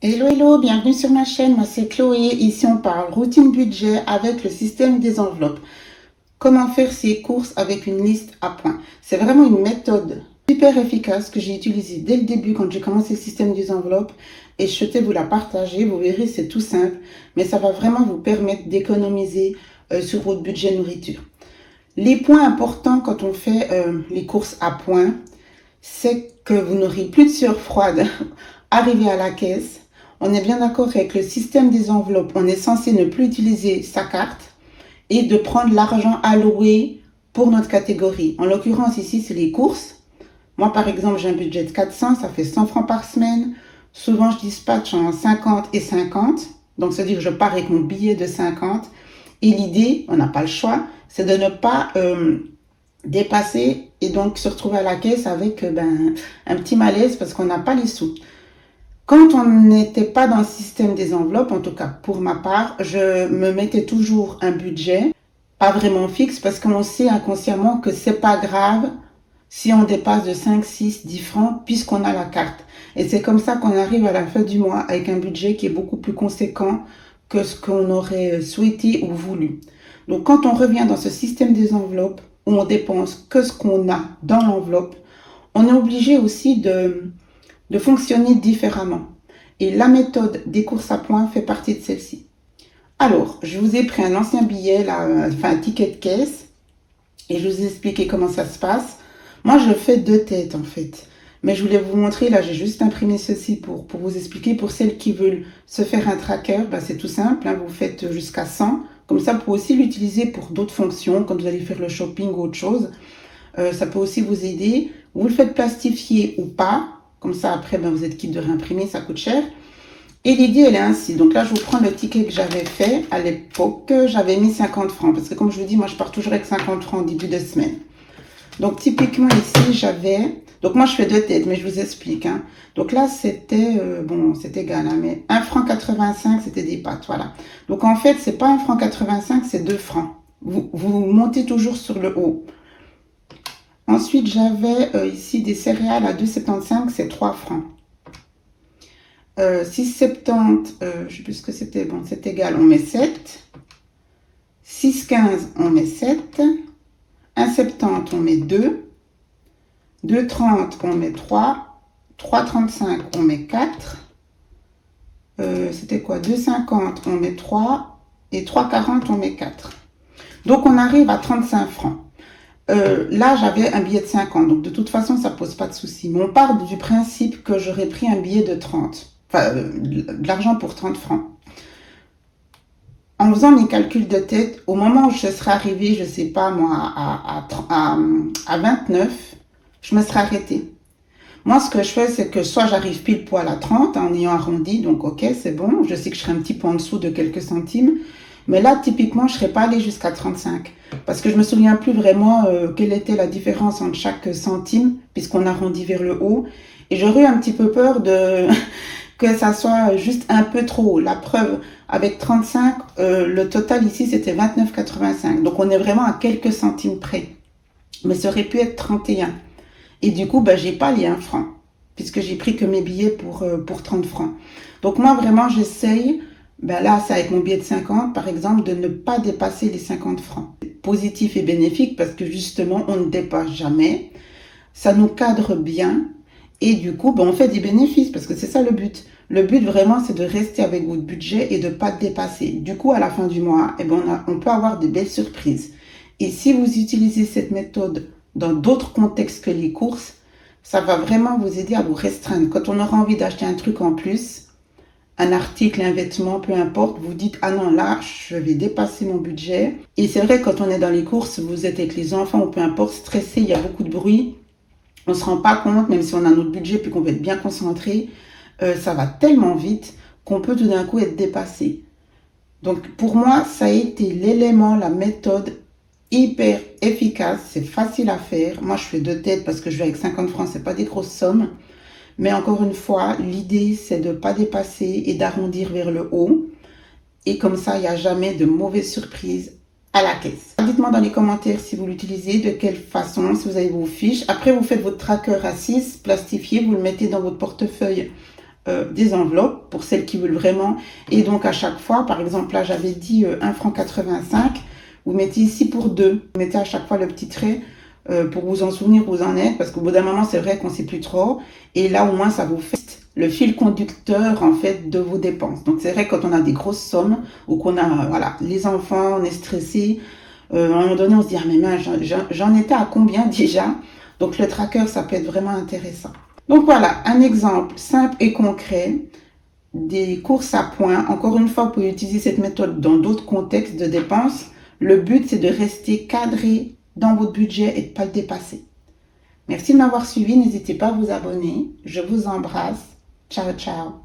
Hello, hello, bienvenue sur ma chaîne, moi c'est Chloé. Ici on parle routine budget avec le système des enveloppes. Comment faire ses courses avec une liste à points. C'est vraiment une méthode super efficace que j'ai utilisée dès le début quand j'ai commencé le système des enveloppes et je souhaitais vous la partager. Vous verrez, c'est tout simple, mais ça va vraiment vous permettre d'économiser sur votre budget nourriture. Les points importants quand on fait les courses à points, c'est que vous n'aurez plus de sueur froide arrivé à la caisse. On est bien d'accord avec le système des enveloppes. On est censé ne plus utiliser sa carte et de prendre l'argent alloué pour notre catégorie. En l'occurrence, ici, c'est les courses. Moi, par exemple, j'ai un budget de 400, ça fait 100 francs par semaine. Souvent, je dispatche en 50 et 50. Donc, c'est-à-dire que je pars avec mon billet de 50. Et l'idée, on n'a pas le choix, c'est de ne pas dépasser et donc se retrouver à la caisse avec un petit malaise parce qu'on n'a pas les sous. Quand on n'était pas dans le système des enveloppes, en tout cas pour ma part, je me mettais toujours un budget, pas vraiment fixe, parce qu'on sait inconsciemment que c'est pas grave si on dépasse de 5, 6, 10 francs, puisqu'on a la carte. Et c'est comme ça qu'on arrive à la fin du mois avec un budget qui est beaucoup plus conséquent que ce qu'on aurait souhaité ou voulu. Donc quand on revient dans ce système des enveloppes, où on dépense que ce qu'on a dans l'enveloppe, on est obligé aussi de fonctionner différemment. Et la méthode des courses à points fait partie de celle-ci. Alors, je vous ai pris un ancien billet, là, un ticket de caisse, et je vous ai expliqué comment ça se passe. Moi, je fais deux têtes, en fait. Mais je voulais vous montrer, là, j'ai juste imprimé ceci pour vous expliquer. Pour celles qui veulent se faire un tracker, c'est tout simple, hein, vous faites jusqu'à 100. Comme ça, vous pouvez aussi l'utiliser pour d'autres fonctions, quand vous allez faire le shopping ou autre chose. Ça peut aussi vous aider. Vous le faites plastifier ou pas. Comme ça, après, vous êtes quitte de réimprimer, ça coûte cher. Et l'idée, elle est ainsi. Donc là, je vous prends le ticket que j'avais fait à l'époque. J'avais mis 50 francs. Parce que comme je vous dis, moi, je pars toujours avec 50 francs au début de semaine. Donc, typiquement, ici, j'avais... Donc, moi, je fais deux têtes, mais je vous explique. Hein. Donc là, c'était... c'est égal, hein, mais 1 franc 85, c'était des pâtes, voilà. Donc, en fait, c'est pas 1 franc 85, c'est 2 francs. Vous montez toujours sur le haut. Ensuite, j'avais ici des céréales à 2,75, c'est 3 francs. 6,70, je ne sais plus ce que c'était, bon, c'est égal, on met 7. 6,15, on met 7. 1,70, on met 2. 2,30, on met 3. 3,35, on met 4. C'était quoi? 2,50, on met 3. Et 3,40, on met 4. Donc, on arrive à 35 francs. Là, j'avais un billet de 50, donc de toute façon, ça pose pas de souci. Mais on part du principe que j'aurais pris un billet de 30, enfin, de l'argent pour 30 francs. En faisant mes calculs de tête, au moment où je serais arrivée, je sais pas moi, à 29, je me serais arrêtée. Moi, ce que je fais, c'est que soit j'arrive pile poil à 30, en ayant arrondi, donc ok, c'est bon. Je sais que je serai un petit peu en dessous de quelques centimes. Mais là, typiquement, je ne serais pas allée jusqu'à 35. Parce que je me souviens plus vraiment quelle était la différence entre chaque centime, puisqu'on arrondit vers le haut. Et j'aurais eu un petit peu peur de que ça soit juste un peu trop haut. La preuve, avec 35, le total ici, c'était 29,85. Donc, on est vraiment à quelques centimes près. Mais ça aurait pu être 31. Et du coup, j'ai pas les 1 franc, puisque j'ai pris que mes billets pour 30 francs. Donc, moi, vraiment, j'essaye... là, c'est avec mon billet de 50, par exemple, de ne pas dépasser les 50 francs. Positif et bénéfique parce que justement, on ne dépasse jamais. Ça nous cadre bien. Et du coup, on fait des bénéfices parce que c'est ça le but. Le but vraiment, c'est de rester avec votre budget et de ne pas dépasser. Du coup, à la fin du mois, on peut avoir de belles surprises. Et si vous utilisez cette méthode dans d'autres contextes que les courses, ça va vraiment vous aider à vous restreindre. Quand on aura envie d'acheter un truc en plus, un article, un vêtement, peu importe, vous dites « Ah non, là, je vais dépasser mon budget ». Et c'est vrai, quand on est dans les courses, vous êtes avec les enfants ou peu importe, stressé, il y a beaucoup de bruit. On ne se rend pas compte, même si on a notre budget puis qu'on veut être bien concentré, ça va tellement vite qu'on peut tout d'un coup être dépassé. Donc, pour moi, ça a été l'élément, la méthode hyper efficace. C'est facile à faire. Moi, je fais deux têtes parce que je vais avec 50 francs, c'est pas des grosses sommes. Mais encore une fois, l'idée, c'est de ne pas dépasser et d'arrondir vers le haut. Et comme ça, il n'y a jamais de mauvaises surprises à la caisse. Dites-moi dans les commentaires si vous l'utilisez, de quelle façon, si vous avez vos fiches. Après, vous faites votre tracker à 6, plastifié, vous le mettez dans votre portefeuille des enveloppes pour celles qui veulent vraiment. Et donc à chaque fois, par exemple là j'avais dit 1,85 franc, vous mettez ici pour 2. Vous mettez à chaque fois le petit trait pour vous en souvenir où vous en êtes, parce qu'au bout d'un moment c'est vrai qu'on ne sait plus trop. Et là au moins ça vous fait le fil conducteur en fait de vos dépenses. Donc c'est vrai quand on a des grosses sommes ou qu'on a voilà les enfants, on est stressé, à un moment donné on se dit ah mais mince, j'en étais à combien déjà. Donc le tracker ça peut être vraiment intéressant. Donc voilà un exemple simple et concret des courses à points. Encore une fois, vous pouvez utiliser cette méthode dans d'autres contextes de dépenses. Le but, c'est de rester cadré dans votre budget et de ne pas le dépasser. Merci de m'avoir suivi. N'hésitez pas à vous abonner. Je vous embrasse. Ciao, ciao.